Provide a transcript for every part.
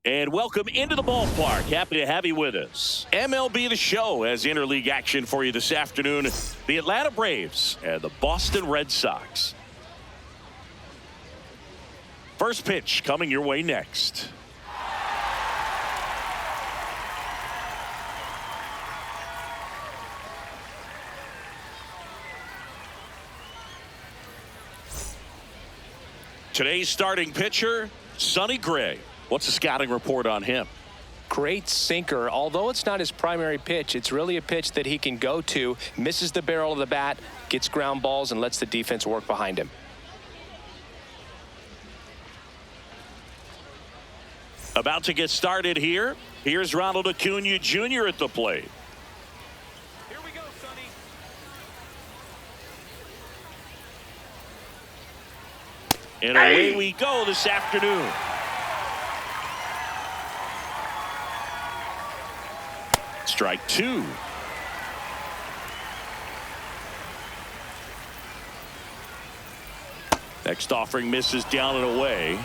And welcome into the ballpark. Happy to have you with us. MLB The Show has interleague action for you this afternoon. The Atlanta Braves and the Boston Red Sox. First pitch coming your way next. Today's starting pitcher, Sonny Gray. What's the scouting report on him? Great sinker. Although it's not his primary pitch, it's really a pitch that he can go to, misses the barrel of the bat, gets ground balls, and lets the defense work behind him. About to get started here. Here's Ronald Acuna Jr. at the plate. Here we go, Sonny. And away we go this afternoon. Strike two. Next offering misses down and away.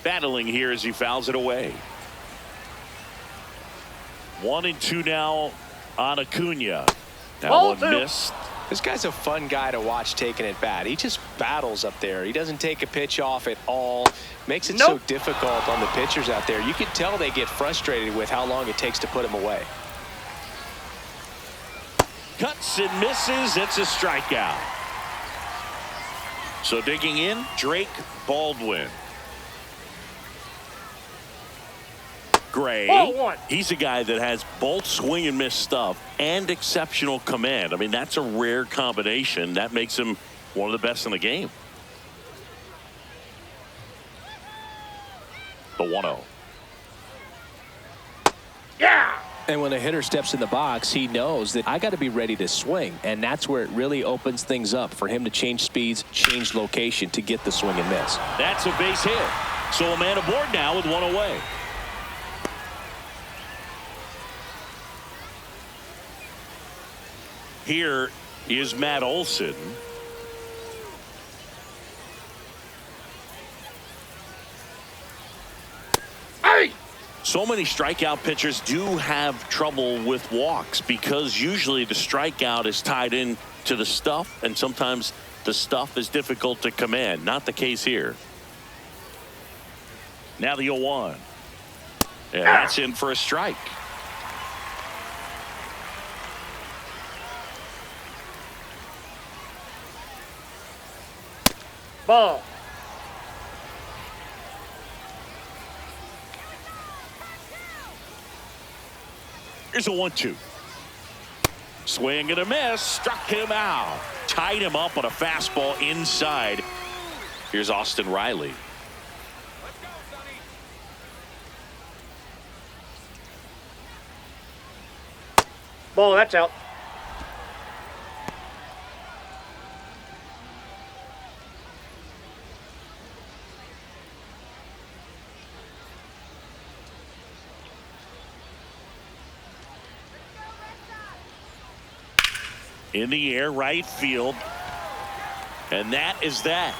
Battling here as he fouls it away. 1-2 now on Acuna. That one missed. This guy's a fun guy to watch taking at bat. He just battles up there. He doesn't take a pitch off at all. Makes it so difficult on the pitchers out there. You can tell they get frustrated with how long it takes to put him away. Cuts and misses. It's a strikeout. So digging in, Drake Baldwin. Gray, he's a guy that has both swing and miss stuff and exceptional command. I mean, that's a rare combination. That makes him one of the best in the game. The 1-0. Yeah! And when a hitter steps in the box, he knows that I got to be ready to swing. And that's where it really opens things up for him to change speeds, change location to get the swing and miss. That's a base hit. So a man aboard now with one away. Here is Matt Olson. Hey! So many strikeout pitchers do have trouble with walks because usually the strikeout is tied in to the stuff, and sometimes the stuff is difficult to command. Not the case here. Now the 0-1. And that's in for a strike. Ball. Here's a 1-2. Swing and a miss. Struck him out. Tied him up on a fastball inside. Here's Austin Riley. Let's go, Sonny. Ball, that's out. In the air, right field. And that is that.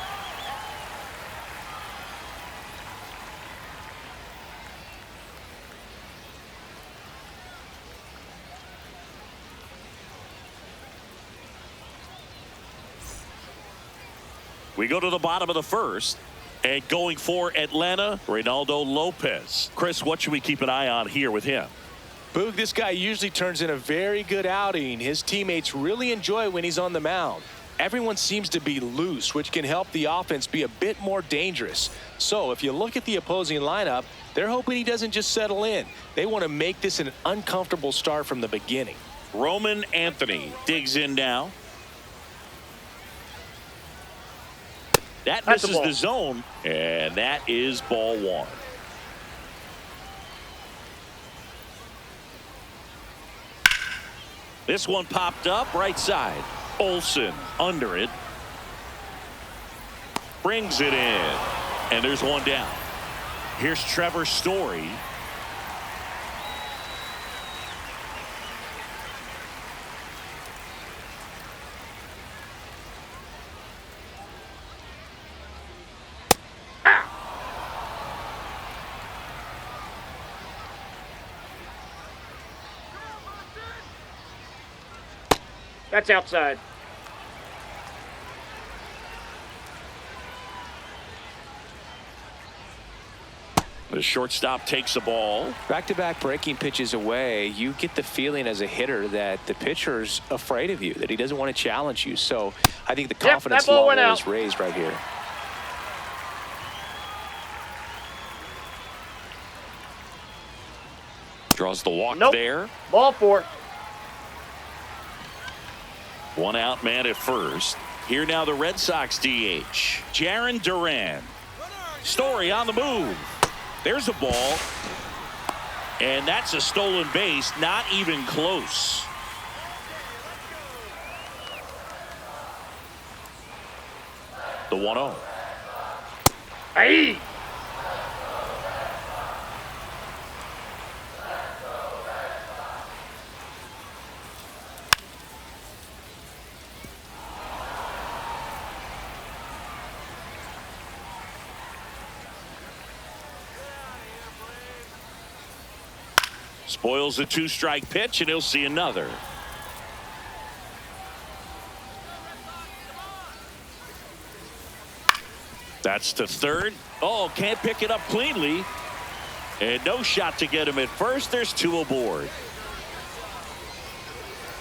We go to the bottom of the first. And going for Atlanta, Reynaldo Lopez. Chris, what should we keep an eye on here with him? Boog, this guy usually turns in a very good outing. His teammates really enjoy when he's on the mound. Everyone seems to be loose, which can help the offense be a bit more dangerous. So if you look at the opposing lineup, they're hoping he doesn't just settle in. They want to make this an uncomfortable start from the beginning. Roman Anthony digs in now. That misses the zone, and that is ball one. This one popped up right side. Olson under it. Brings it in. And there's one down. Here's Trevor Story. That's outside. The shortstop takes the ball. Back-to-back breaking pitches away, you get the feeling as a hitter that the pitcher's afraid of you, that he doesn't want to challenge you. So I think the confidence that ball went level out. is raised right here. Draws the walk Nope. there. Ball 4. One out man at first. Here now the Red Sox DH. Jarren Duran. Story on the move. There's a ball. And that's a stolen base. Not even close. The 1-0. Hey! Spoils the 2-strike pitch, and he'll see another. That's to third. Oh, can't pick it up cleanly. And no shot to get him at first. There's 2 aboard.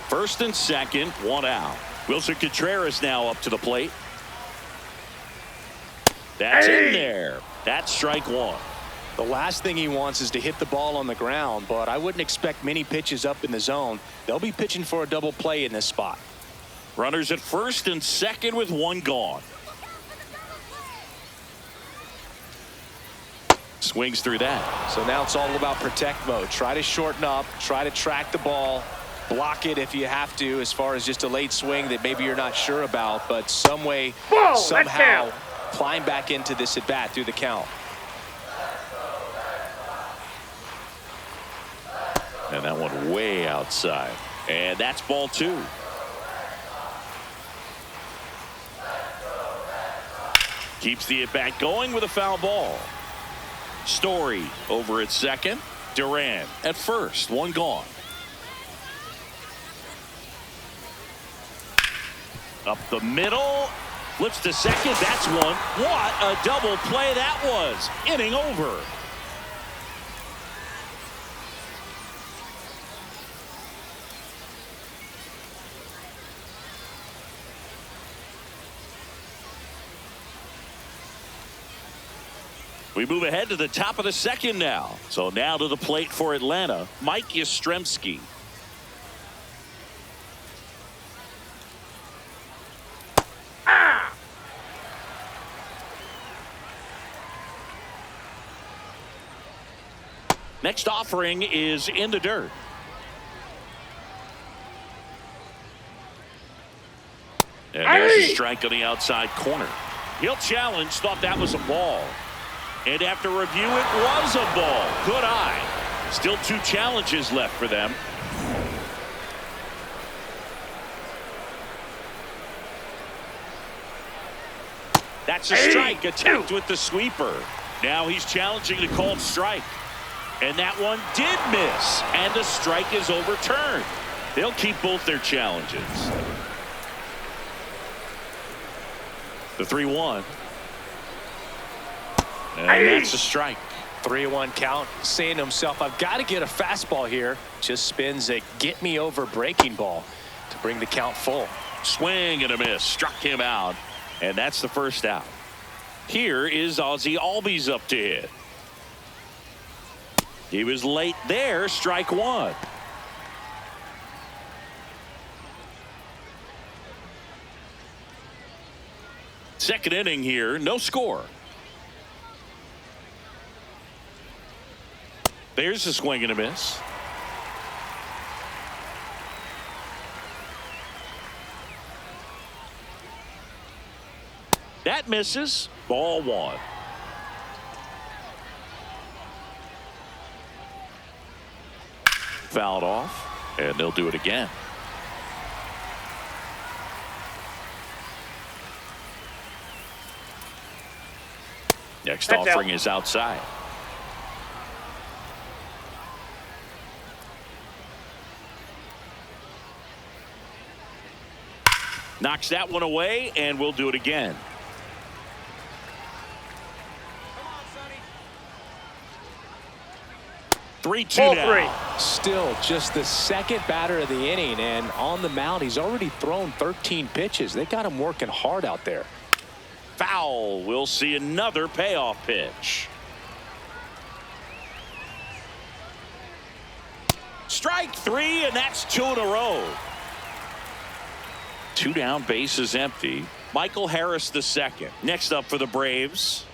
First and second, 1 out. Wilson Contreras now up to the plate. That's in there. That's strike 1. The last thing he wants is to hit the ball on the ground, but I wouldn't expect many pitches up in the zone. They'll be pitching for a double play in this spot. Runners at first and second with 1 gone. Swings through that. So now it's all about protect mode. Try to shorten up, try to track the ball, block it if you have to, as far as just a late swing that maybe you're not sure about, but some way, somehow climb back into this at bat through the count. And that one way outside. And that's ball 2. Keeps the at-bat going with a foul ball. Story over at second. Duran at first. 1 gone. Up the middle. Flips to second. That's 1. What a double play that was. Inning over. We move ahead to the top of the second now. So now to the plate for Atlanta, Mike Yastrzemski. Next offering is in the dirt. And there's a strike on the outside corner. He'll challenge, thought that was a ball. And after review, it was a ball. Good eye. Still 2 challenges left for them. That's a strike. Attacked with the sweeper. Now he's challenging the called strike. And that one did miss. And the strike is overturned. They'll keep both their challenges. The 3-1. And that's a strike. 3-1 count, saying to himself, I've got to get a fastball here. Just spins a get me over breaking ball to bring the count full. Swing and a miss. Struck him out. And that's the first out. Here is Ozzie Albies up to hit. He was late there. Strike 1. Second inning here. No score. There's a swing and a miss. That misses. Ball 1. Fouled off, and they'll do it again. Next offering is outside. Knocks that one away, and we'll do it again. Come on, Sonny. 3-2 now. 3. Still just the second batter of the inning, and on the mound, he's already thrown 13 pitches. They got him working hard out there. Foul. We'll see another payoff pitch. Strike 3, and that's 2 in a row. 2 down, base is empty. Michael Harris the second. Next up for the Braves.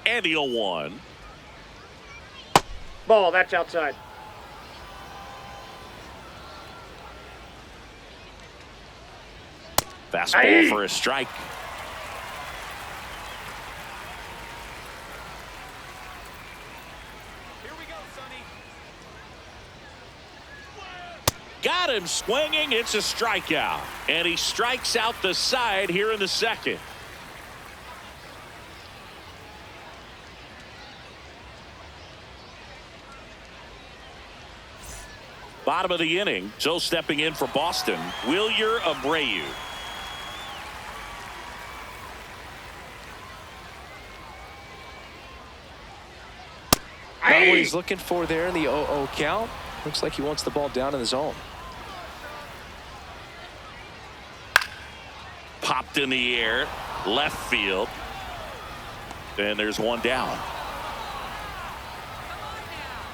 And the 0-1. Ball, that's outside. Fastball for a strike. Here we go, Sonny. Got him swinging. It's a strikeout. And he strikes out the side here in the second. Bottom of the inning. So stepping in for Boston, Wilyer Abreu. Not what he's looking for there in the 0-0 count. Looks like he wants the ball down in the zone. Popped in the air, left field. And there's one down.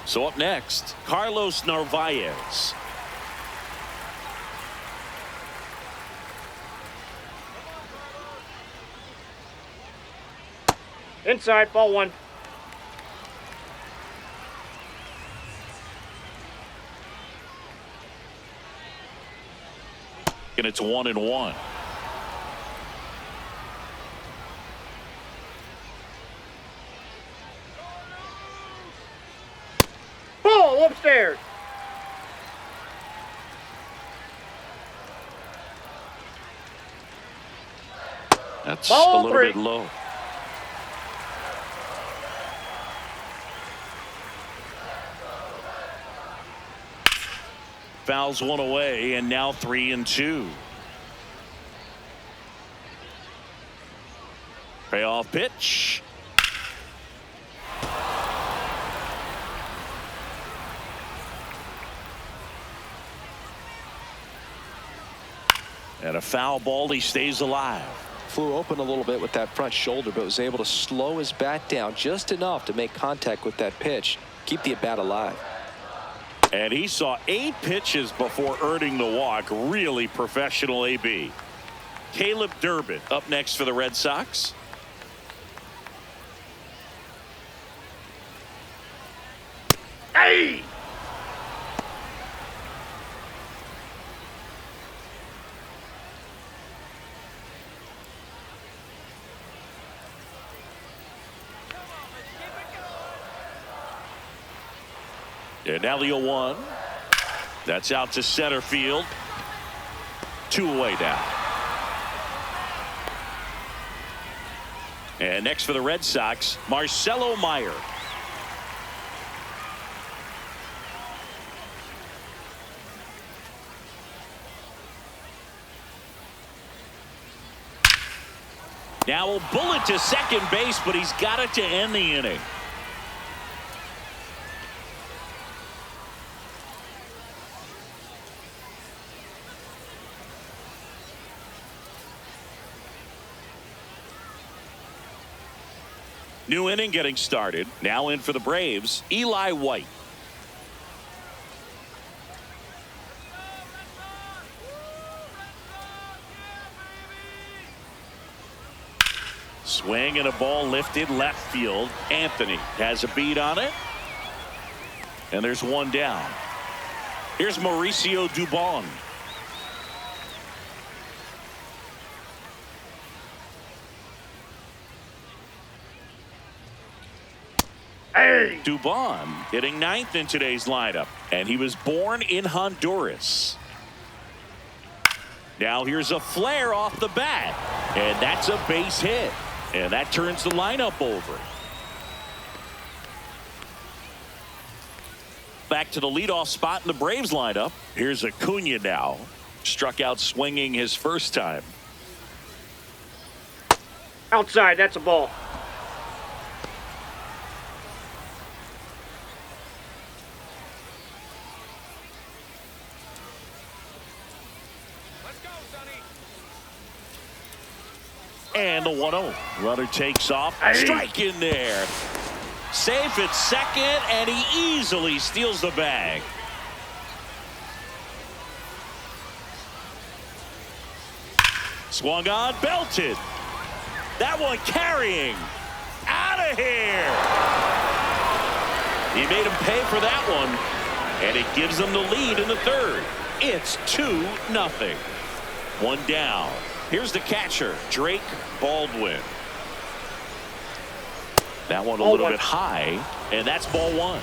So up next, Carlos Narvaez. Inside, ball 1. And it's 1-1. Ball upstairs. That's Ball a little 3. bit low. Fouls one away, and now 3-2. Payoff pitch. And a foul ball. He stays alive. Flew open a little bit with that front shoulder, but was able to slow his bat down just enough to make contact with that pitch, keep the at-bat alive. And he saw 8 pitches before earning the walk. Really professional AB. Caleb Durbin up next for the Red Sox. Hey! And now the 0-1. That's out to center field. 2 away now. And next for the Red Sox, Marcelo Meyer. Now a bullet to second base, but he's got it to end the inning. New inning getting started. Now in for the Braves, Eli White. Swing and a ball lifted left field. Anthony has a beat on it. And there's one down. Here's Mauricio Dubon. Hey! Dubon hitting 9th in today's lineup, and he was born in Honduras. Now here's a flare off the bat, and that's a base hit, and that turns the lineup over. Back to the leadoff spot in the Braves lineup. Here's Acuna now. Struck out swinging his first time. Outside, that's a ball. Let's go, Sonny. And the 1-0. Runner takes off. Hey. Strike in there. Safe at second, and he easily steals the bag. Swung on, belted. That one carrying. Out of here. He made him pay for that one, and it gives them the lead in the third. It's 2-0. One down. Here's the catcher, Drake Baldwin. That one a Ball little one. bit high, and that's ball one.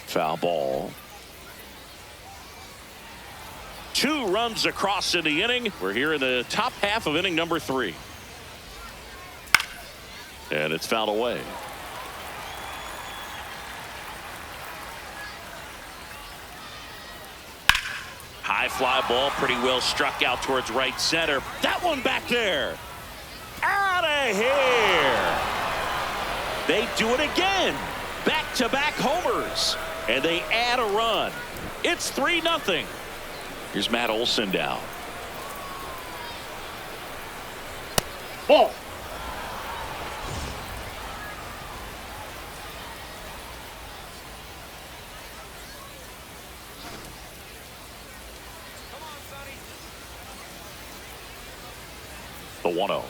Foul ball. 2 runs across in the inning. We're here in the top half of inning number 3. And it's fouled away. High fly ball, pretty well struck out towards right center. That one back there. Out of here. They do it again. Back-to-back homers. And they add a run. It's 3-0. Here's Matt Olson down. Ball. Come on, Sonny. The 1-0.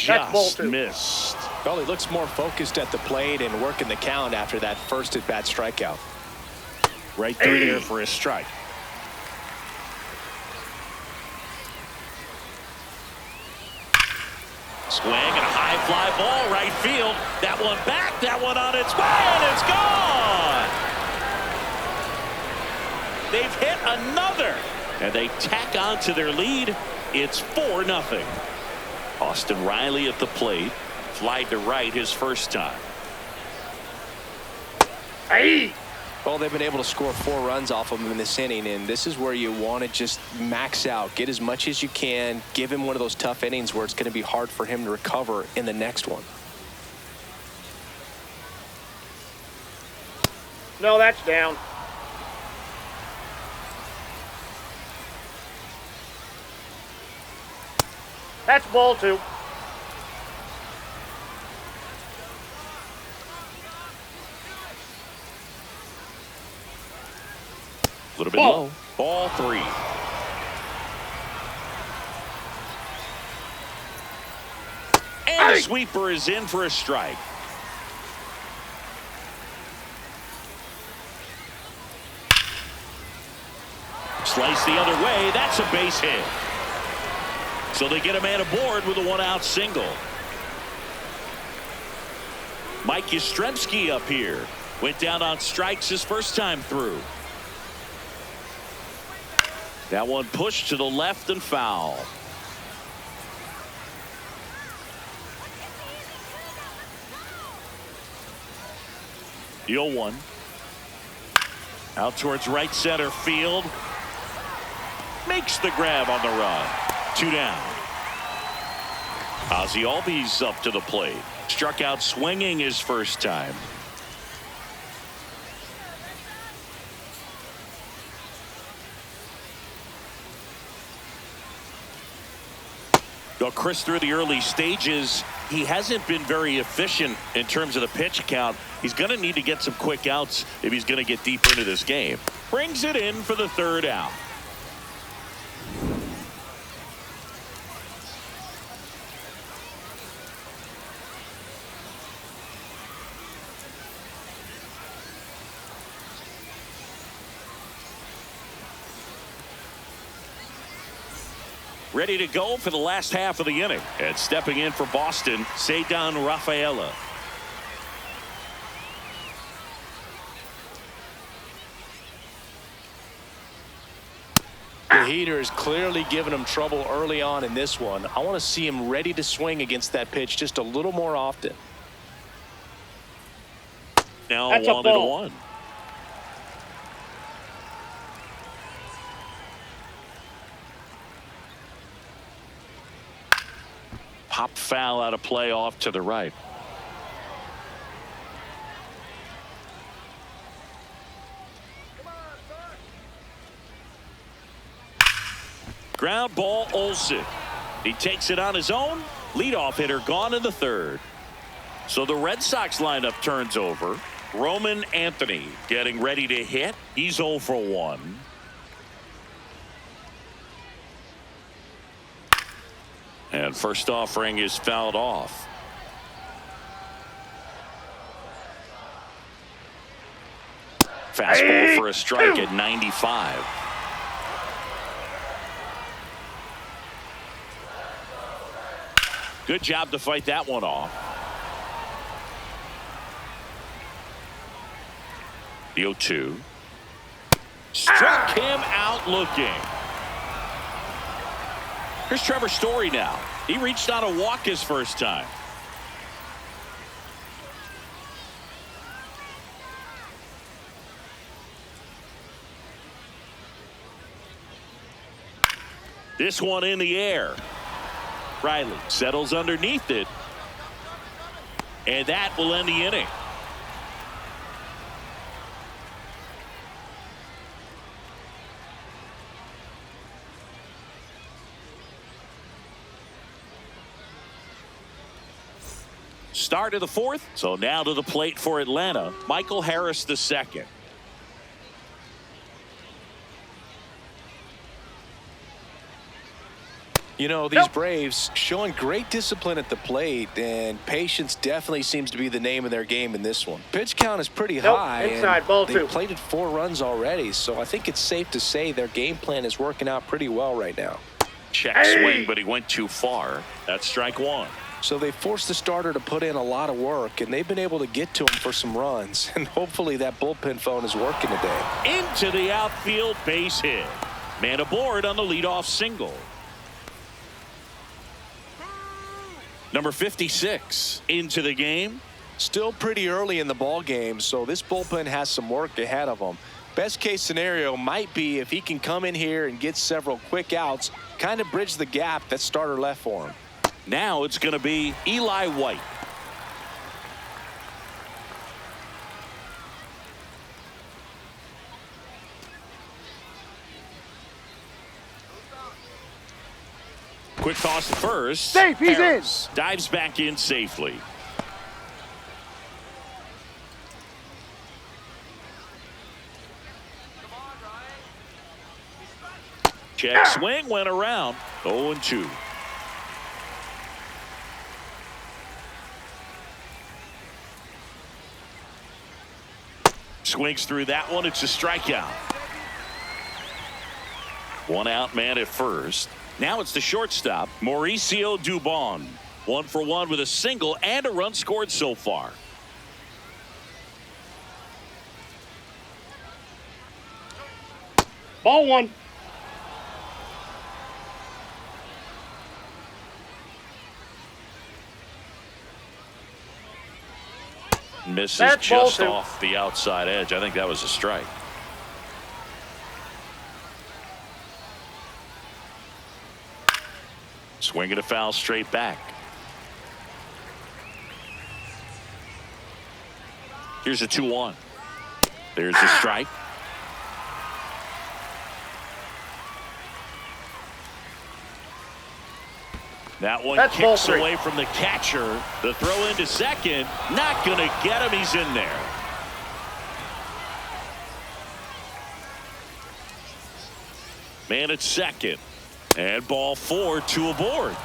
That's ball Just two. missed. Well, he looks more focused at the plate and working the count after that first at-bat strikeout. Right through Hey. there for a strike. Swing and a high fly ball right field. That one back, that one on its way, and it's gone. They've hit another, and they tack on to their lead. It's 4-0. Austin Riley at the plate. Flied to right his first time. Hey. Well, they've been able to score 4 runs off of him in this inning, and this is where you want to just max out, get as much as you can, give him one of those tough innings where it's going to be hard for him to recover in the next one. No, that's down. That's ball 2. A little bit Ball. low. Ball 3. And the sweeper is in for a strike. Slice the other way. That's a base hit. So they get a man aboard with a 1-out single. Mike Yastrzemski up here. Went down on strikes his first time through. That one pushed to the left and foul. The 0-1. Out towards right center field. Makes the grab on the run. 2 down. Ozzie Albies up to the plate. Struck out swinging his first time. Well, Chris, through the early stages, he hasn't been very efficient in terms of the pitch count. He's going to need to get some quick outs if he's going to get deeper into this game. Brings it in for the 3rd out. ready to go for the last half of the inning. And stepping in for Boston, Cedar Rafaela. The heater is clearly giving him trouble early on in this one. I want to see him ready to swing against that pitch just a little more often. Now That's a 1-1. Pop foul out of play off to the right. Ground ball, Olsen. He takes it on his own. Leadoff hitter gone in the third. So the Red Sox lineup turns over. Roman Anthony getting ready to hit. He's 0 for 1. And first offering is fouled off. Fastball for a strike at 95. Good job to fight that one off. The 0-2. Struck him out looking. Here's Trevor Story now. He reached on a walk his first time. This one in the air. Riley settles underneath it. And that will end the inning. Start of the fourth. So now to the plate for Atlanta, Michael Harris II. You know, these Braves showing great discipline at the plate, and patience definitely seems to be the name of their game in this one. Pitch count is pretty high. Inside, ball two. They've plated 4 runs already, so I think it's safe to say their game plan is working out pretty well right now. Check swing, but he went too far. That's strike one. So they forced the starter to put in a lot of work, and they've been able to get to him for some runs. And hopefully that bullpen phone is working today. Into the outfield, base hit. Man aboard on the leadoff single. Number 56 into the game. Still pretty early in the ball game, so this bullpen has some work ahead of them. Best case scenario might be if he can come in here and get several quick outs, kind of bridge the gap that starter left for him. Now it's going to be Eli White. Quick toss to first. Safe, he's Harris dives back in safely. Check swing went around. 0-2. Swings through that one. It's a strikeout. 1 out, man at first. Now it's the shortstop, Mauricio Dubon. 1 for 1 with a single and a run scored so far. Ball 1. Misses That's just ball 2. off the outside edge. I think that was a strike. Swinging a foul straight back. Here's a 2-1. There's a strike. That one That's ball kicks 3. away from the catcher. The throw into second. Not going to get him. He's in there. Man at second. And ball 4, 2 aboard.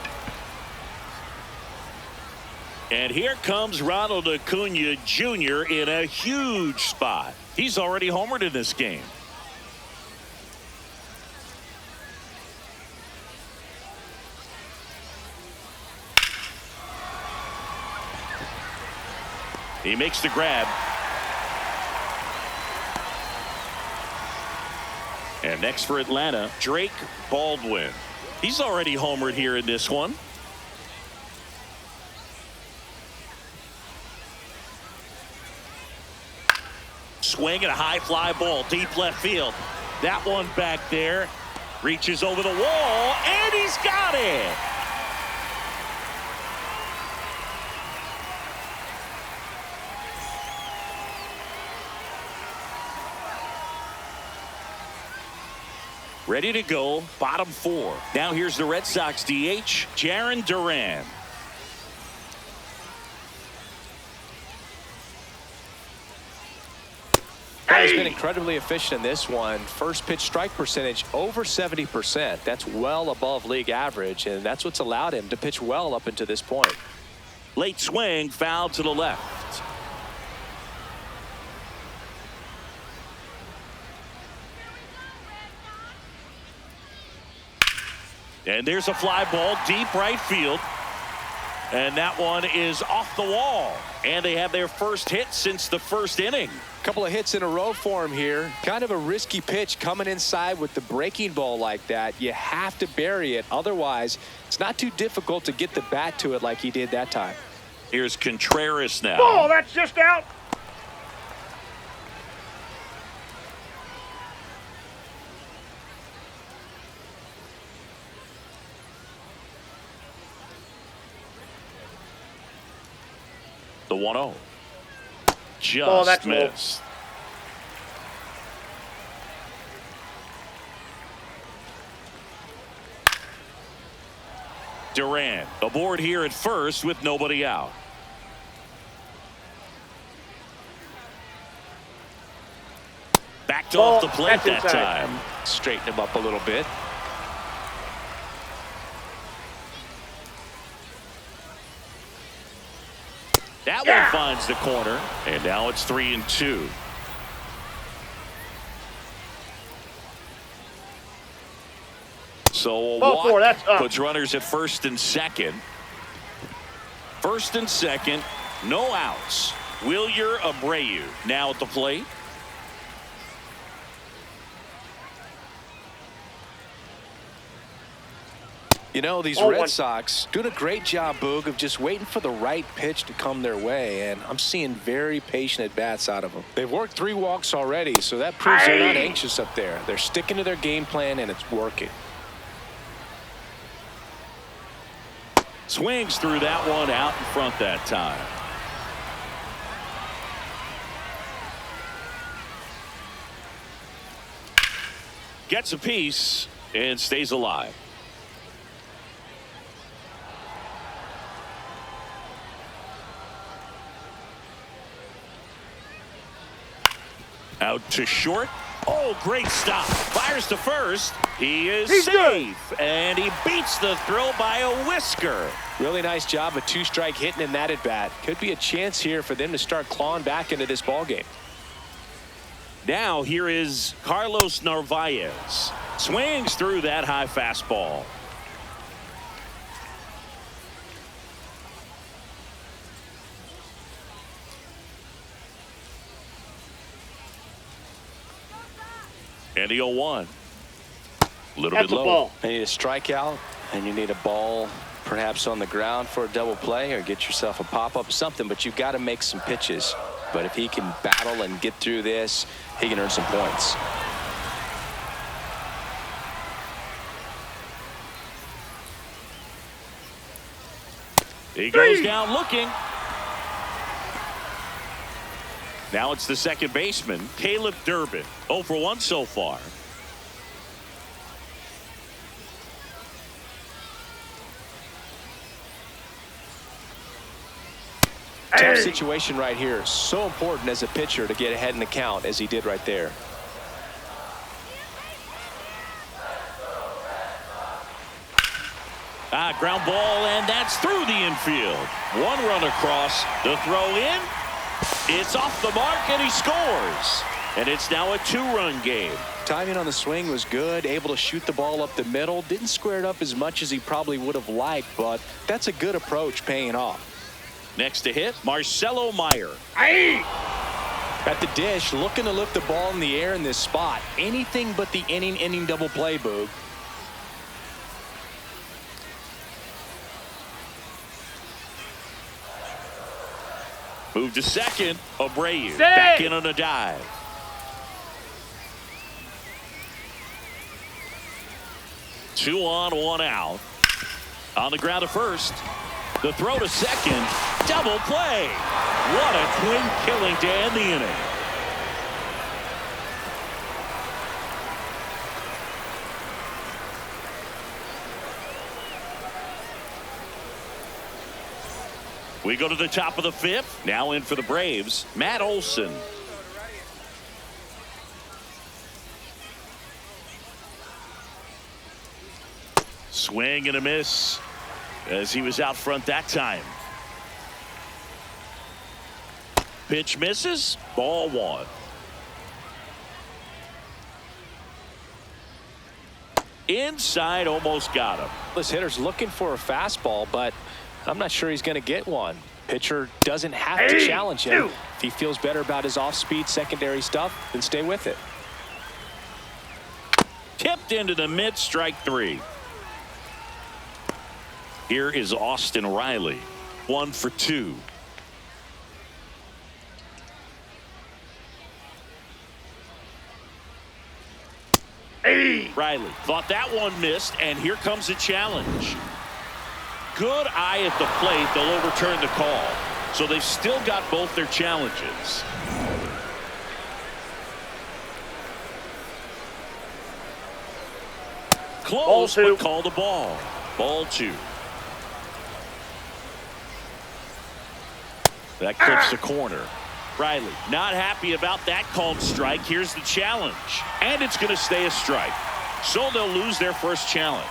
And here comes Ronald Acuna Jr. in a huge spot. He's already homered in this game. He makes the grab. And next for Atlanta, Drake Baldwin. He's already homered here in this one. Swing and a high fly ball deep left field. That one back there reaches over the wall, and he's got it. Ready to go, bottom 4. Now here's the Red Sox DH, Jarren Duran. He's been incredibly efficient in this one. First pitch strike percentage over 70%. That's well above league average, and that's what's allowed him to pitch well up until this point. Late swing, foul to the left. And there's a fly ball deep right field. And that one is off the wall. And they have their first hit since the first inning. Couple of hits in a row for him here. Kind of a risky pitch coming inside with the breaking ball like that. You have to bury it. Otherwise, it's not too difficult to get the bat to it like he did that time. Here's Contreras now. Oh, that's just out. The 1-0. Just that's missed. Duran aboard here at first with nobody out. Backed off the plate that time. Straighten him up a little bit. That one finds the corner, and now it's 3-2. So a walk that's up. puts runners at first and second. First and second, no outs. Wilyer Abreu now at the plate. You know, these Red Sox doing a great job, Boog, of just waiting for the right pitch to come their way, and I'm seeing very patient at-bats out of them. They've worked 3 walks already, so that proves they're not anxious up there. They're sticking to their game plan, and it's working. Swings through that one out in front that time. Gets a piece and stays alive. Out to short. Oh, great stop. Fires to first. He is safe. And he beats the throw by a whisker. Really nice job of 2-strike hitting in that at-bat. Could be a chance here for them to start clawing back into this ballgame. Now here is Carlos Narvaez. Swings through that high fastball. And the 0-1. A little bit low. Ball. You need a strikeout, and you need a ball perhaps on the ground for a double play or get yourself a pop-up, something, but you've got to make some pitches. But if he can battle and get through this, he can earn some points. He goes down looking. Now it's the second baseman, Caleb Durbin. 0 for 1 so far. Tough situation right here. So important as a pitcher to get ahead in the count as he did right there. Ground ball, and that's through the infield. 1 run across. The throw in. It's off the mark, and he scores. And it's now a 2-run game. Timing on the swing was good, able to shoot the ball up the middle. Didn't square it up as much as he probably would have liked, but that's a good approach paying off. Next to hit, Marcelo Meyer. Aye. At the dish, looking to lift the ball in the air in this spot. Anything but the inning double play, Boog. Move to second. Abreu Say! back in on a dive. Two on, one out. On the ground to first. The throw to second. Double play. What a clean killing to end the inning. We go to the top of the fifth. Now in for the Braves, Matt Olson. Swing and a miss as he was out front that time. Pitch misses. Ball one. Inside, almost got him. This hitter's looking for a fastball, but I'm not sure he's going to get one. Pitcher doesn't have to challenge him. If he feels better about his off-speed secondary stuff, then stay with it. Tipped into the mid, strike three. Here is Austin Riley. 1 for 2. Riley thought that one missed, and here comes a challenge. Good eye at the plate. They'll overturn the call. So they've still got both their challenges. Close, but called a ball. Ball two. That clips the corner. Riley not happy about that called strike. Here's the challenge. And it's going to stay a strike. So they'll lose their first challenge.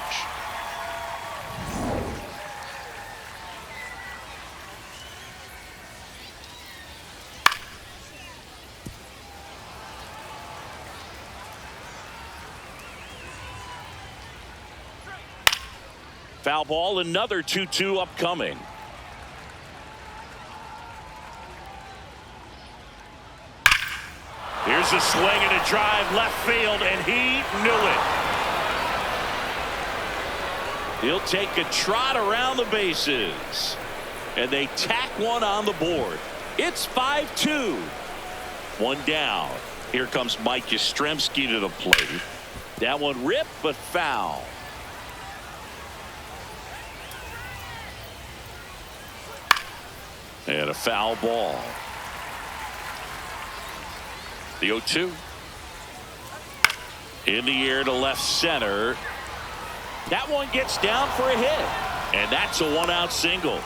Foul ball, another 2-2 upcoming. Here's a swing and a drive left field, and he knew it. He'll take a trot around the bases, and they tack one on the board. It's 5-2. One down. Here comes Mike Yastrzemski to the plate. That one ripped, but foul. And a foul ball. The 0-2. In the air to left center. That one gets down for a hit. And that's a one-out single.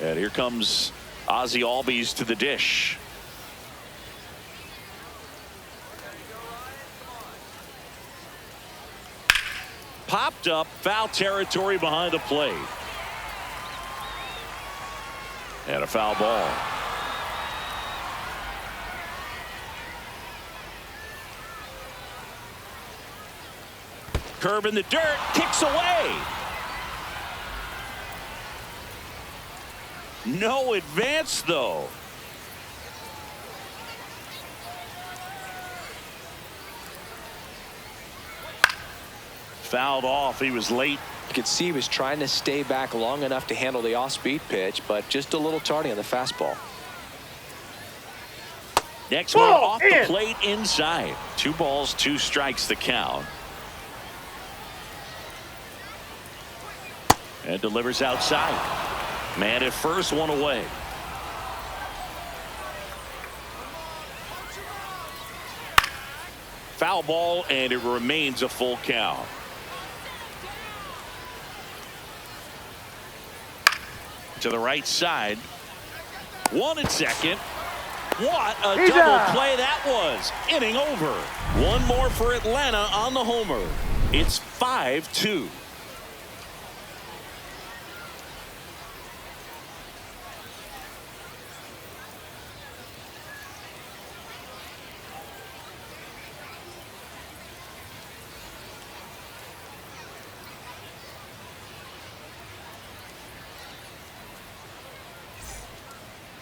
And here comes Ozzie Albies to the dish. Popped up, foul territory behind the plate. And a foul ball. Curve in the dirt, kicks away. No advance, though. Fouled off. He was late. You could see he was trying to stay back long enough to handle the off-speed pitch, but just a little tardy on the fastball. Next one off the plate inside. 2 balls, 2 strikes the count. And delivers outside. Man at first, one away. Foul ball, and it remains a full count. To the right side. 1 at second. What a double play that was. Inning over. One more for Atlanta on the homer. It's 5-2.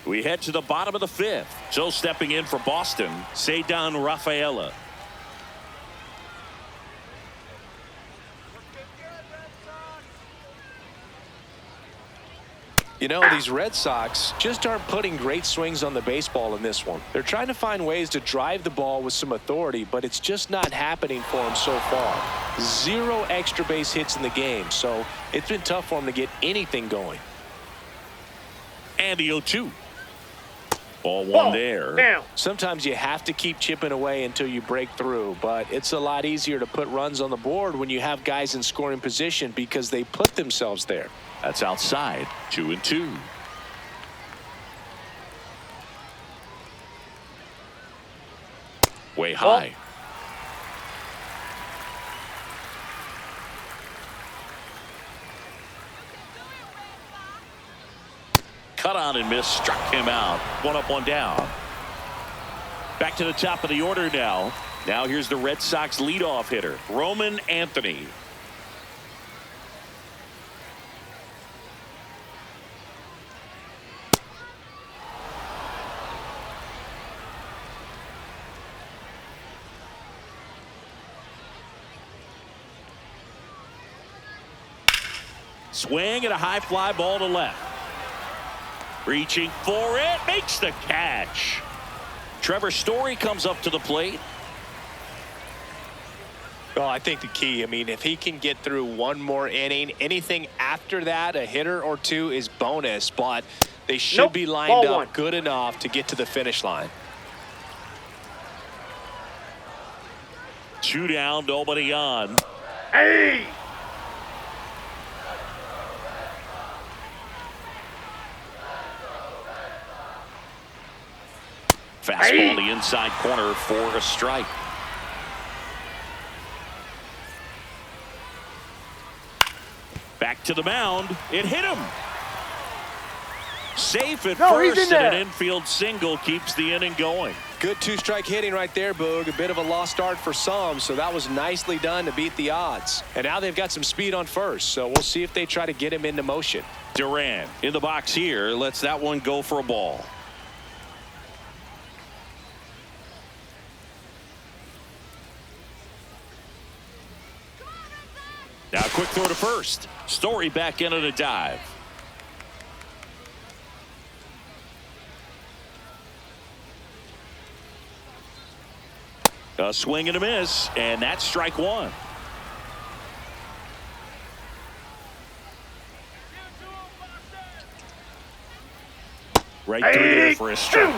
We head to the bottom of the fifth. So stepping in for Boston, Cedar Rafaela. You know, these Red Sox just aren't putting great swings on the baseball in this one. They're trying to find ways to drive the ball with some authority, but it's just not happening for them so far. 0 extra base hits in the game, so it's been tough for them to get anything going. And the 0-2. Ball one there. Down. Sometimes you have to keep chipping away until you break through, but it's a lot easier to put runs on the board when you have guys in scoring position because they put themselves there. That's outside. 2-2. Way high. Cut on and miss. Struck him out. 1 up, 1 down. Back to the top of the order now. Now here's the Red Sox leadoff hitter, Roman Anthony. Swing and a high fly ball to left. Reaching for it, makes the catch. Trevor Story comes up to the plate. Well, I think the key, if he can get through one more inning, anything after that, a hitter or two is bonus, but they should be lined up one. good enough to get to the finish line. 2 down, nobody on. Hey! Fastball the inside corner for a strike. Back to the mound. It hit him. Safe at first, he's in and there. an infield single keeps the inning going. Good 2-strike hitting right there, Boog. A bit of a lost start for some, so that was nicely done to beat the odds. And now they've got some speed on first, so we'll see if they try to get him into motion. Duran in the box here. Lets that one go for a ball. Now a quick throw to first. Story back in on a dive. A swing and a miss, and that's strike one. Right through there for a strike.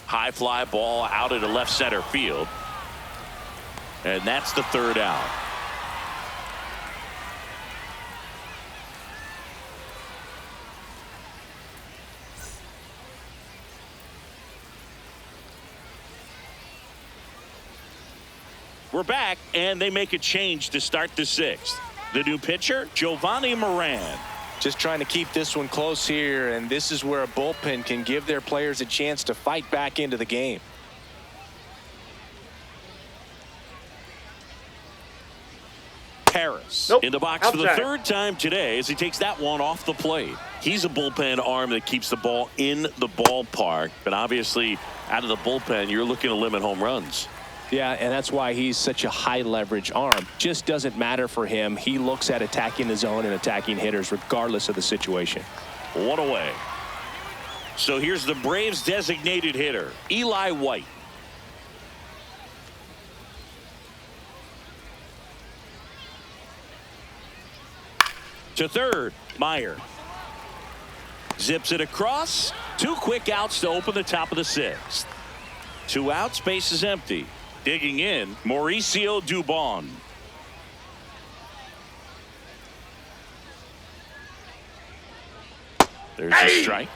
High fly ball out into left center field. And that's the 3rd out. We're back, and they make a change to start the 6th. The new pitcher, Giovanni Moran. Just trying to keep this one close here, and this is where a bullpen can give their players a chance to fight back into the game. Harris Nope. in the box for the Outside. 3rd time today as he takes that one off the plate. He's a bullpen arm that keeps the ball in the ballpark, but obviously out of the bullpen, you're looking to limit home runs. Yeah, and that's why he's such a high leverage arm. Just doesn't matter for him. He looks at attacking the zone and attacking hitters regardless of the situation. 1 away. So here's the Braves designated hitter, Eli White. To third, Meyer. Zips it across. 2 quick outs to open the top of the 6th. 2 outs, base is empty. Digging in, Mauricio Dubon. There's a strike.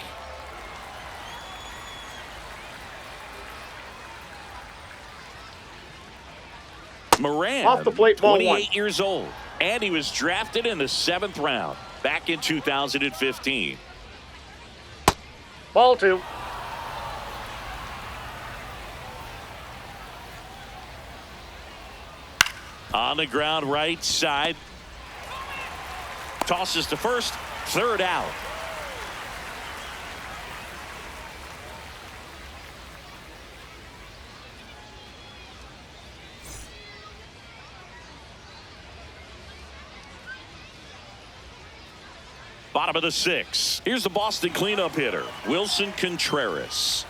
Moran, Off the plate, ball 28 1. years old, and he was drafted in the 7th round back in 2015. Ball 2. On the ground, right side. Tosses to first. Third out. Bottom of the 6th. Here's the Boston cleanup hitter, Wilson Contreras.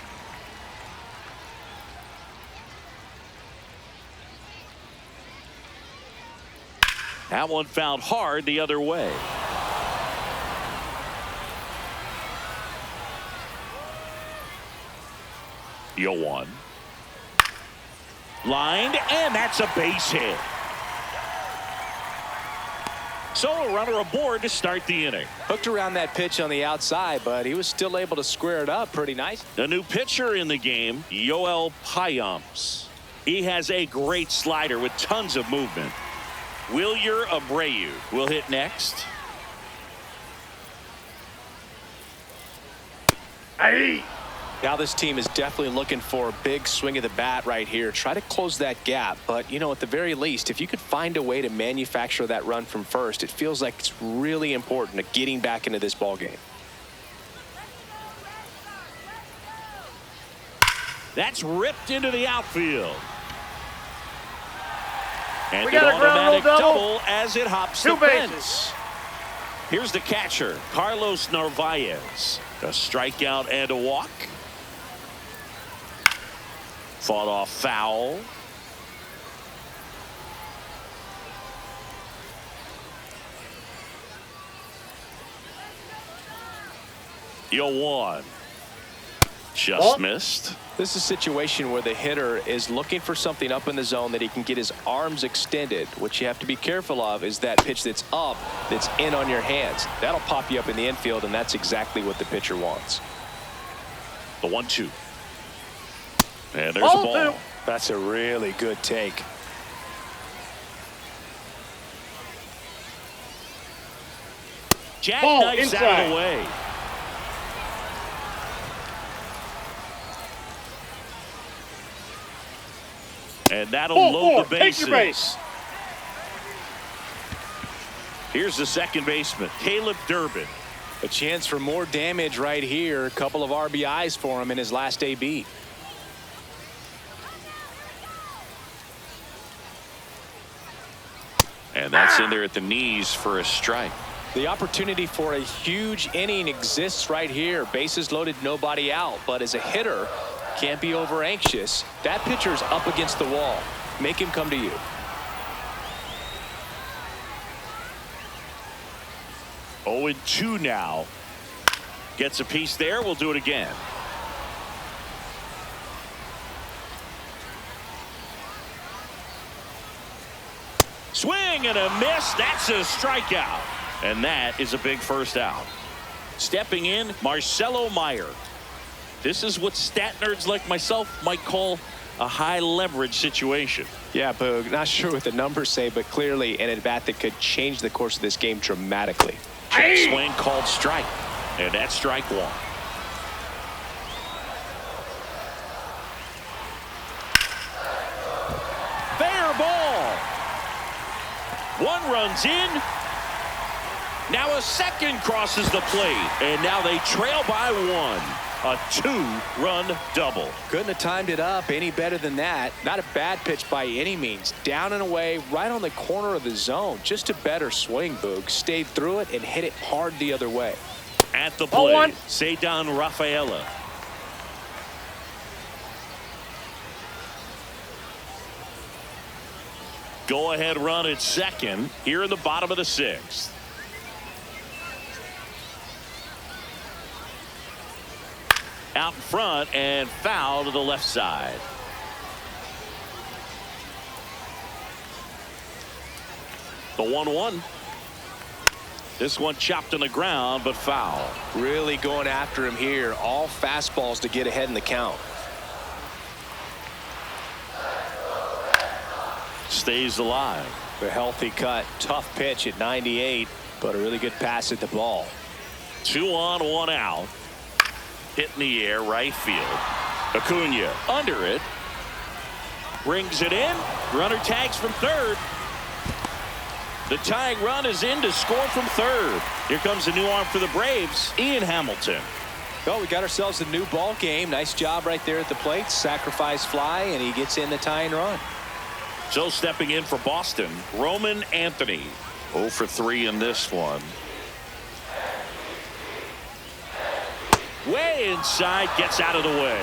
That one fouled hard the other way. Yoan. Lined, and that's a base hit. So a runner aboard to start the inning. Hooked around that pitch on the outside, but he was still able to square it up pretty nice. The new pitcher in the game, Yoel Payamps. He has a great slider with tons of movement. Wilyer Abreu will hit next. Hey. Now this team is definitely looking for a big swing of the bat right here. Try to close that gap. But, you know, at the very least, if you could find a way to manufacture that run from first, it feels like it's really important to getting back into this ball game. That's ripped into the outfield. And We an got a ground automatic rule double. double as it hops Two the bases. fence. Here's the catcher, Carlos Narvaez. A strikeout and a walk. Fought off foul. Yoan. Just Ball. missed. This is a situation where the hitter is looking for something up in the zone that he can get his arms extended. What you have to be careful of is that pitch that's up, that's in on your hands. That'll pop you up in the infield, and that's exactly what the pitcher wants. The 1-2. And there's a Ball ball. two. That's a really good take. Jackknifes out inside. of the way. And that'll Ball load four. the Take your bases. base. Here's the second baseman, Caleb Durbin. A chance for more damage right here. A couple of RBIs for him in his last AB. And that's in there at the knees for a strike. The opportunity for a huge inning exists right here. Bases loaded, nobody out. But as a hitter, can't be over anxious. That pitcher's up against the wall. Make him come to you. Oh, and 2 now. Gets a piece there. We'll do it again. Swing and a miss. That's a strikeout. And that is a big first out. Stepping in, Marcelo Meyer. This is what stat nerds like myself might call a high leverage situation. Yeah, Boog, not sure what the numbers say, but clearly an at-bat that could change the course of this game dramatically. Check swing called strike. And that's strike 1. Fair ball. 1 runs in. Now a second crosses the plate. And now they trail by 1. A 2-run double. Couldn't have timed it up any better than that. Not a bad pitch by any means. Down and away, right on the corner of the zone. Just a better swing, Boog. Stayed through it and hit it hard the other way. At the Oh, plate, one. Cedar Rafaela. Go-ahead run at second here in the bottom of the 6th. Out in front and foul to the left side. The 1-1. This one chopped on the ground, but foul. Really going after him here. All fastballs to get ahead in the count. Stays alive. A healthy cut. Tough pitch at 98, but a really good pass at the ball. 2 on, 1 out. Hit in the air, right field. Acuna under it. Brings it in. Runner tags from third. The tying run is in to score from third. Here comes a new arm for the Braves, Ian Hamilton. Well, we got ourselves a new ball game. Nice job right there at the plate. Sacrifice fly, and he gets in the tying run. So stepping in for Boston, Roman Anthony. 0 for 3 in this one. Way inside, gets out of the way.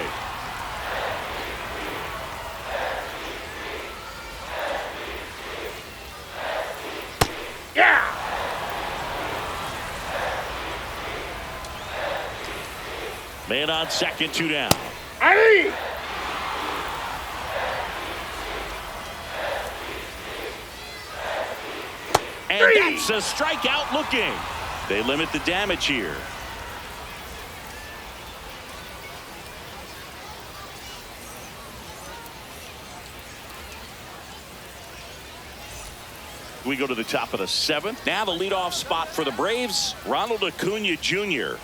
Yeah. Man on second, 2 down. Aye. And that's a strikeout looking. They limit the damage here. We go to the top of the 7th. Now the leadoff spot for the Braves, Ronald Acuna Jr.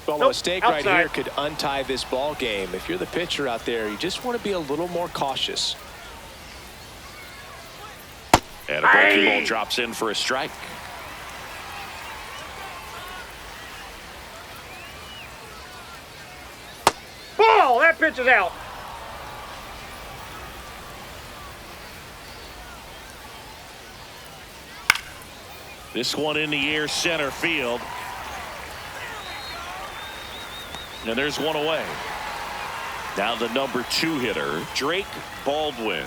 Well, a mistake right here could untie this ball game. If you're the pitcher out there, you just want to be a little more cautious. And a breaking ball drops in for a strike. Ball. That pitch is out. This one in the air, center field. And there's one away. Now the number 2 hitter, Drake Baldwin.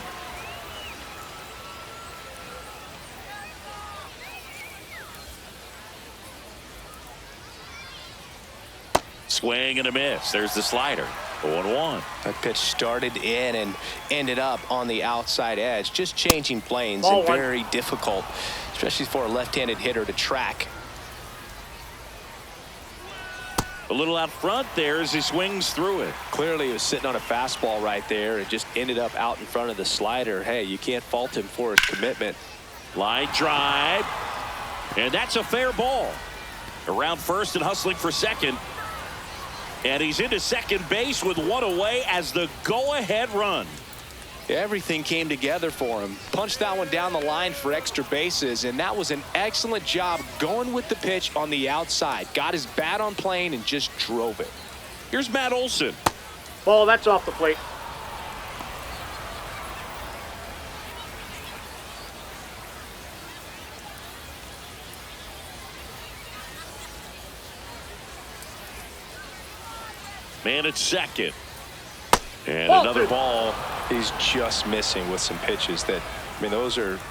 Swing and a miss. There's the slider. 0-1. That pitch started in and ended up on the outside edge. Just changing planes Ball and one. very difficult, especially for a left-handed hitter to track. A little out front there as he swings through it. Clearly, he was sitting on a fastball right there and just ended up out in front of the slider. Hey, you can't fault him for his commitment. Line drive. And that's a fair ball. Around first and hustling for second. And he's into second base with one away as the go-ahead run. Everything came together for him. Punched that one down the line for extra bases, and that was an excellent job going with the pitch on the outside. Got his bat on plane and just drove it. Here's Matt Olson. Ball. That's off the plate. Man at second. And Ball another 2. ball. He's just missing with some pitches that, I mean,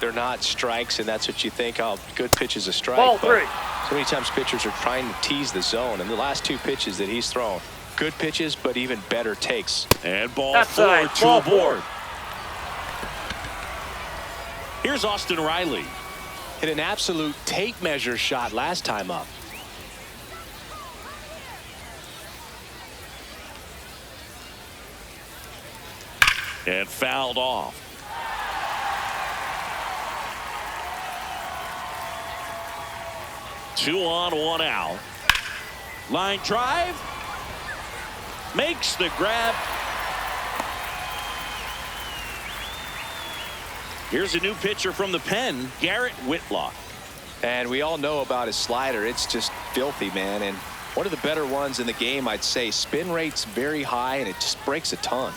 they're not strikes, and that's what you think, oh, good pitch is a strike. Ball but 3. so many times pitchers are trying to tease the zone, and the last 2 pitches that he's thrown, good pitches, but even better takes. And ball That's 4, right. 2 Ball aboard. Here's Austin Riley. Hit an absolute tape measure shot last time up. And fouled off. Two on, 1 out. Line drive. Makes the grab. Here's a new pitcher from the pen, Garrett Whitlock. And we all know about his slider. It's just filthy, man. And one of the better ones in the game, I'd say. Spin rate's very high, and it just breaks a ton.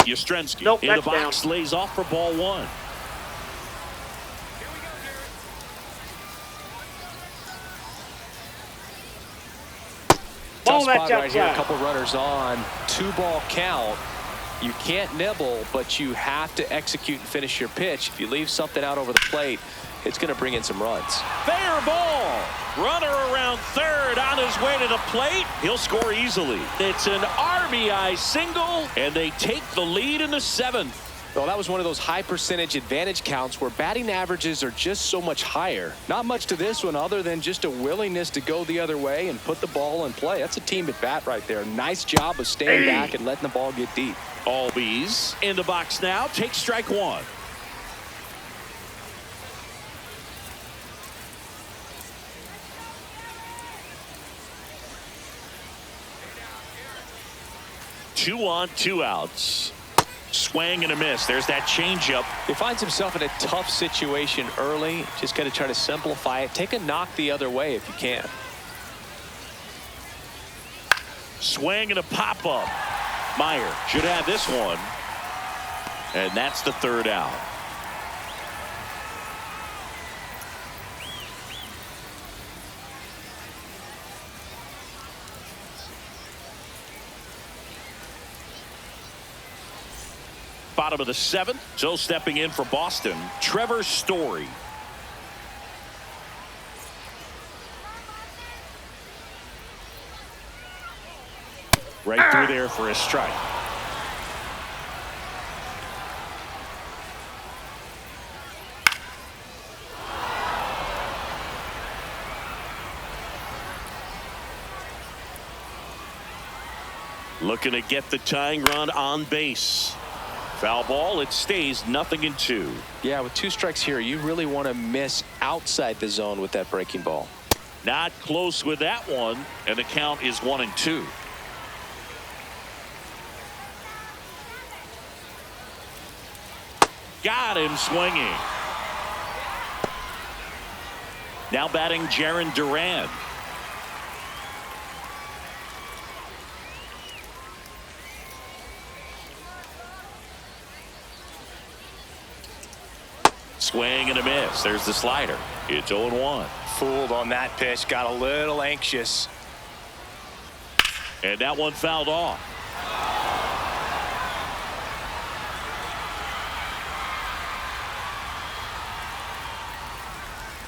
Yastrzemski Nope, in the that's box, down. lays off for ball 1. Ball. Tough That's spot right here. A outside. couple runners on. 2-ball count. You can't nibble, but you have to execute and finish your pitch. If you leave something out over the plate, it's going to bring in some runs. Fair ball. Runner around third on his way to the plate. He'll score easily. It's an RBI single, and they take the lead in the 7th. Well, that was one of those high percentage advantage counts where batting averages are just so much higher. Not much to this one other than just a willingness to go the other way and put the ball in play. That's a team at bat right there. Nice job of staying back and letting the ball get deep. Albies in the box now. Takes strike 1. 2 on, 2 outs. Swing and a miss. There's that changeup. He finds himself in a tough situation early. Just got to try to simplify it. Take a knock the other way if you can. Swing and a pop-up. Meyer should have this one. And that's the 3rd out. Bottom of the 7th. So stepping in for Boston, Trevor Story. Right through there for a strike. Looking to get the tying run on base. Foul ball. It stays 0-2. Yeah, with 2 strikes here, you really want to miss outside the zone with that breaking ball. Not close with that one, and the count is 1-2. Got him swinging. Now batting Jarren Duran. Swing and a miss. There's the slider. It's 0-1. Fooled on that pitch. Got a little anxious. And that one fouled off.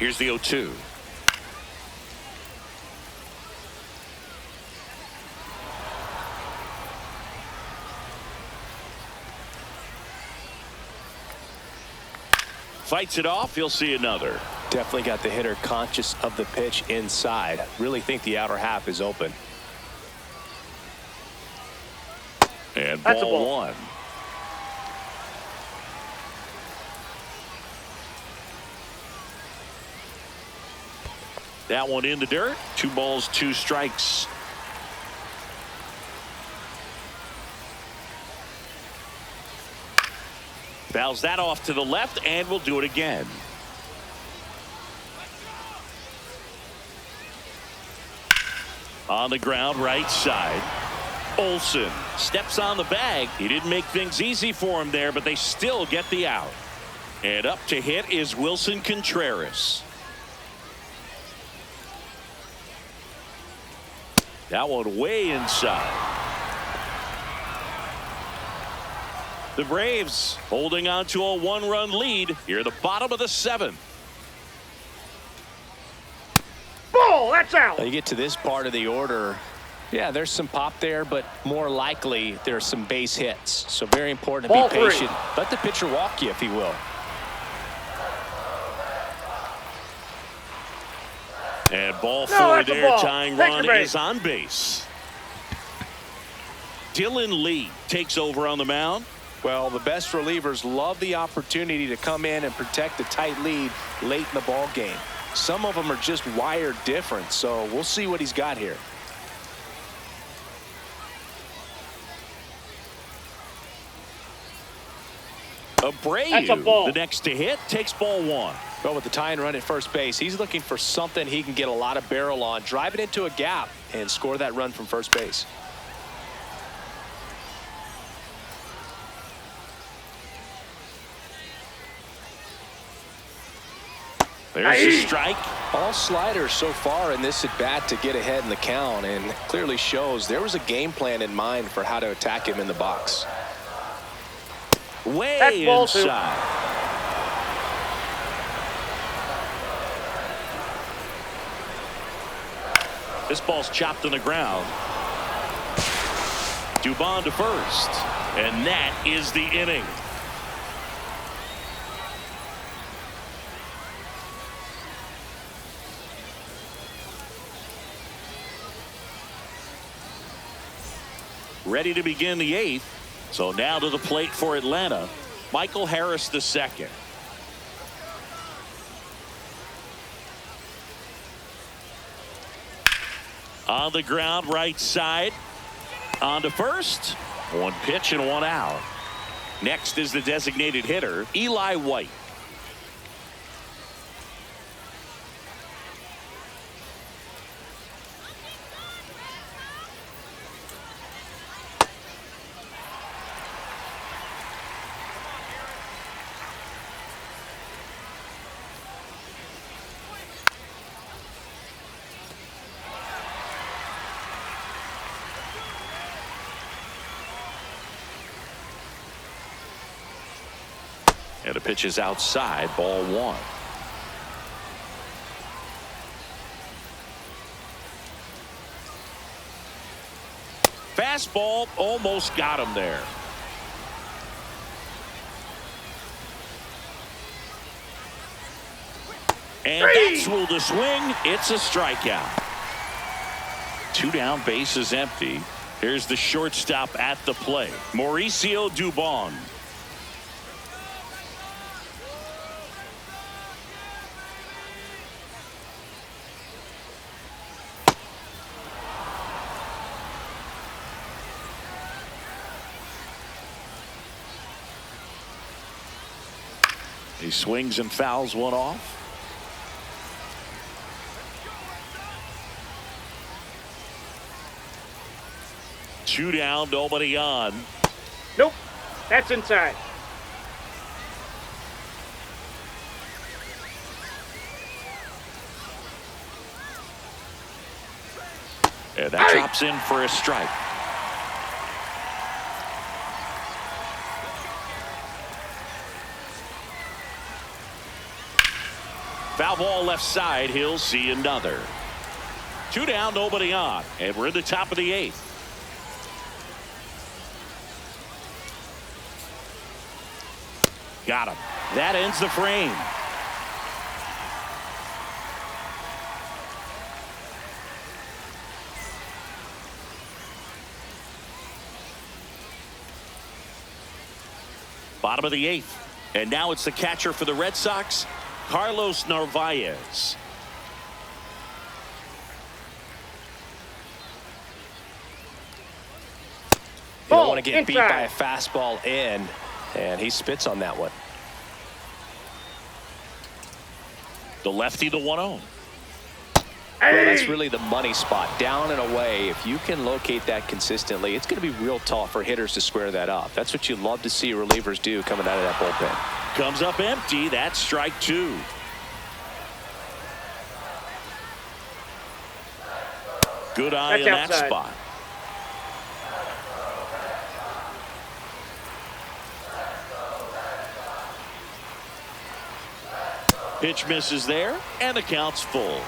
Here's the 0-2. Fights it off. He'll see another. Definitely got the hitter conscious of the pitch inside. Really think the outer half is open. And That's a ball ball. 1. That one in the dirt. 2 balls, 2 strikes. Fouls that off to the left, and we'll do it again. On the ground, right side. Olsen steps on the bag. He didn't make things easy for him there, but they still get the out. And up to hit is Wilson Contreras. That one way inside. The Braves holding on to a 1-run lead here at the bottom of the 7th. Ball, that's out. Now you get to this part of the order. Yeah, there's some pop there, but more likely there's some base hits. So very important to Ball be 3. patient. Let the pitcher walk you if he will. And ball 4 that's a there. ball. Tying Take run your base. is on base. Dylan Lee takes over on the mound. Well, the best relievers love the opportunity to come in and protect a tight lead late in the ball game. Some of them are just wired different, so we'll see what he's got here. Abreu, That's a ball. the next to hit, takes ball 1. Well, with the tie and run at first base, he's looking for something he can get a lot of barrel on, drive it into a gap, and score that run from first base. There's the strike. All sliders so far in this at bat to get ahead in the count, and clearly shows there was a game plan in mind for how to attack him in the box. Way That's ball 2. inside. This ball's chopped on the ground. Dubon to first. And that is the inning. Ready to begin the 8th. So now to the plate for Atlanta, Michael Harris II. On the ground, right side. On to first. One pitch and one out. Next is the designated hitter, Eli White. And the pitch is outside, ball one. Fastball almost got him there. And that's ruled a swing. It's a strikeout. Two down, bases empty. Here's the shortstop at the plate, Mauricio Dubon. He swings and fouls one off. Two down, nobody on. Nope, that's inside. And that drops in for a strike. Foul ball left side. He'll see another. Two down, nobody on. And we're in the top of the eighth. Got him. That ends the frame. Bottom of the eighth. And now it's the catcher for the Red Sox, Carlos Narvaez. You don't want to get beat by a fastball in, and he spits on that one. The lefty, the 1-0. Well, that's really the money spot, down and away. If you can locate that consistently, it's going to be real tough for hitters to square that up. That's what you love to see relievers do coming out of that bullpen. Comes up empty. That's strike two. Good eye in that spot. Pitch misses there, and the count's full.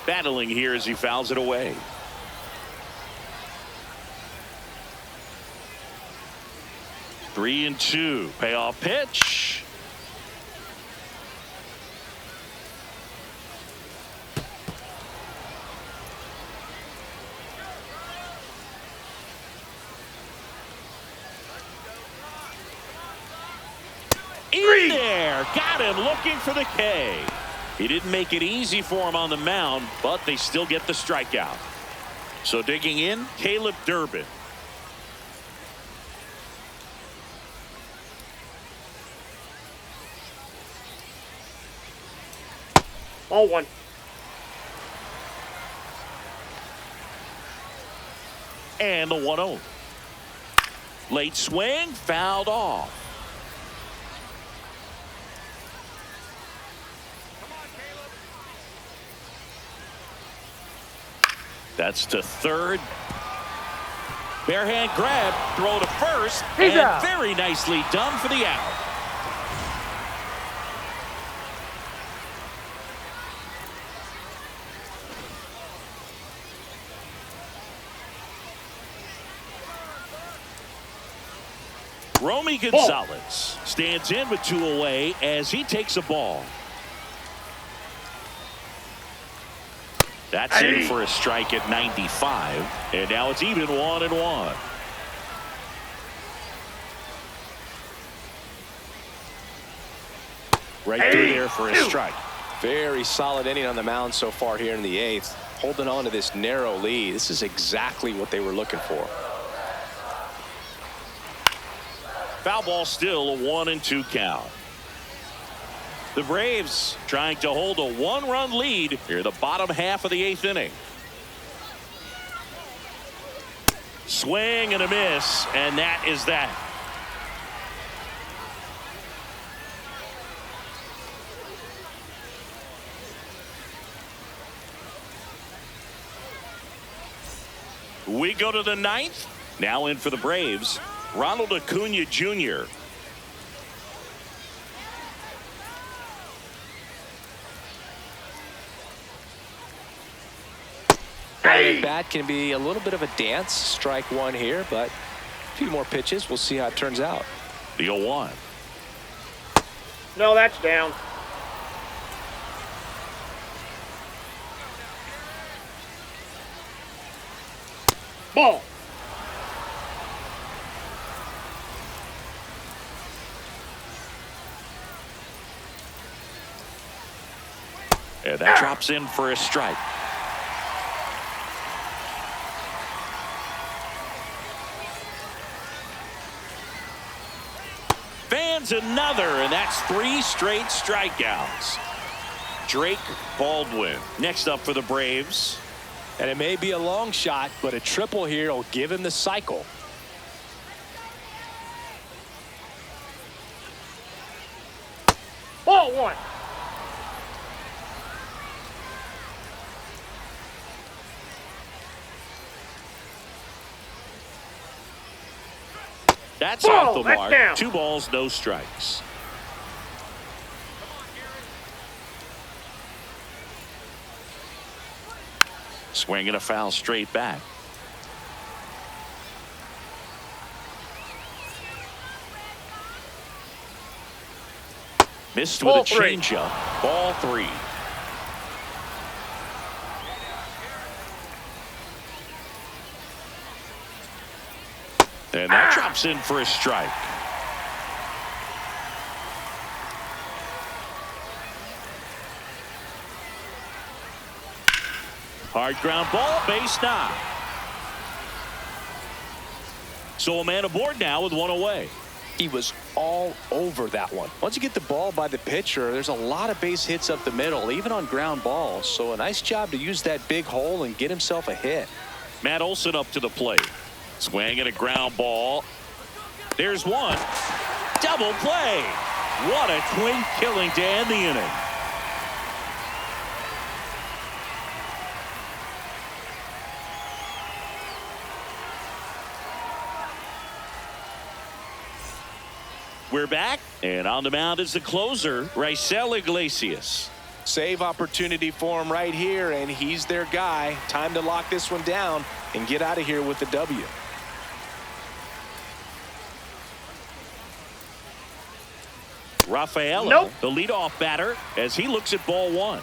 Battling here as he fouls it away. Three and two. Payoff pitch. In there. Got him looking for the K. He didn't make it easy for him on the mound, but they still get the strikeout. So digging in, Caleb Durbin. Ball one. And the 1-0. Late swing, fouled off. That's to third. Barehand grab, throw to first, He's and out. very nicely done for the out. Romy Gonzalez stands in with two away as he takes a ball. That's in for a strike at 95, and now it's even 1-1. Right through there for a strike. Very solid inning on the mound so far here in the 8th. Holding on to this narrow lead. This is exactly what they were looking for. Foul ball, still a 1-2 count. The Braves trying to hold a 1-run lead here in the bottom half of the 8th inning. Swing and a miss, and that is that. We go to the 9th. Now in for the Braves, Ronald Acuna Jr. That bat can be a little bit of a dance. Strike one here, but a few more pitches. We'll see how it turns out. The 0-1. No, that's down. Ball. And that drops in for a strike. Fans another, and that's 3 straight strikeouts. Drake Baldwin next up for the Braves. And it may be a long shot, but a triple here will give him the cycle. Ball 1. That's Ball, off the that's mark. down. 2 balls, no strikes. Swing and a foul straight back. Missed with Ball a 3. changeup. Ball 3. And that drops in for a strike. Hard ground ball, base knock. So a man aboard now with 1 away. He was all over that one. Once you get the ball by the pitcher, there's a lot of base hits up the middle, even on ground balls. So a nice job to use that big hole and get himself a hit. Matt Olson up to the plate. Swing and a ground ball. There's one. Double play. What a twin killing to end the inning. We're back, and on the mound is the closer, Raisel Iglesias. Save opportunity for him right here, and he's their guy. Time to lock this one down and get out of here with the W. Rafaela, Nope. the leadoff batter, as he looks at ball 1.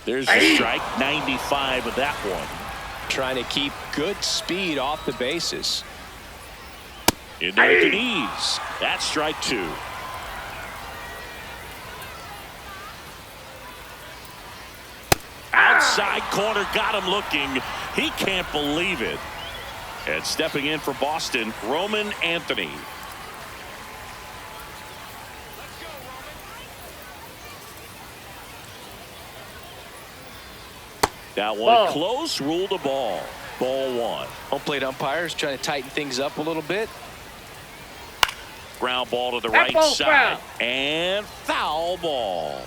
There's the strike, 95 of that one. Trying to keep good speed off the bases. In there with an ease. That's strike 2. Outside corner, got him looking. He can't believe it. And stepping in for Boston, Roman Anthony. That one Ball. close, ruled a ball. Ball 1. Home plate umpires trying to tighten things up a little bit. Ground ball to the That right ball's side. foul. And foul ball.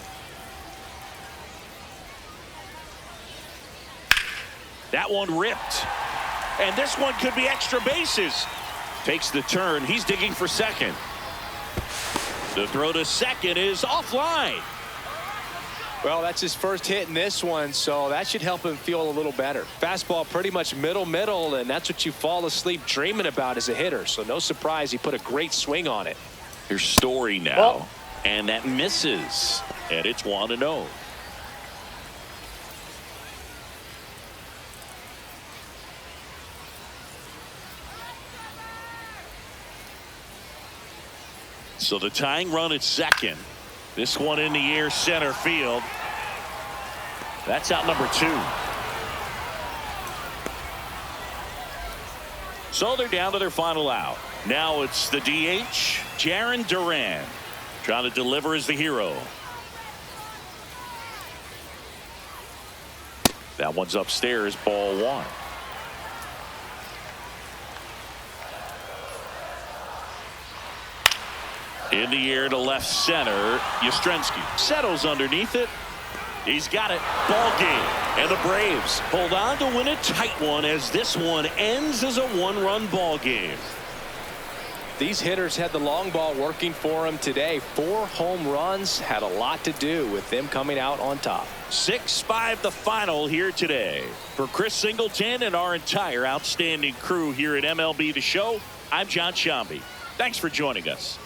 That one ripped. And this one could be extra bases. Takes the turn. He's digging for second. The throw to second is offline. Well, that's his first hit in this one, so that should help him feel a little better. Fastball pretty much middle, and that's what you fall asleep dreaming about as a hitter. So no surprise he put a great swing on it. Here's Story now. Ball. And that misses. And it's 1-0. So the tying run at second. This one in the air center field. That's out number 2. So they're down to their final out. Now it's the DH, Jaron Duran, trying to deliver as the hero. That one's upstairs, ball 1. In the air to left center, Yastrzemski settles underneath it. He's got it. Ball game. And the Braves hold on to win a tight one as this one ends as a 1-run ball game. These hitters had the long ball working for them today. 4 home runs had a lot to do with them coming out on top. 6-5 the final here today. For Chris Singleton and our entire outstanding crew here at MLB The Show, I'm John Shambi. Thanks for joining us.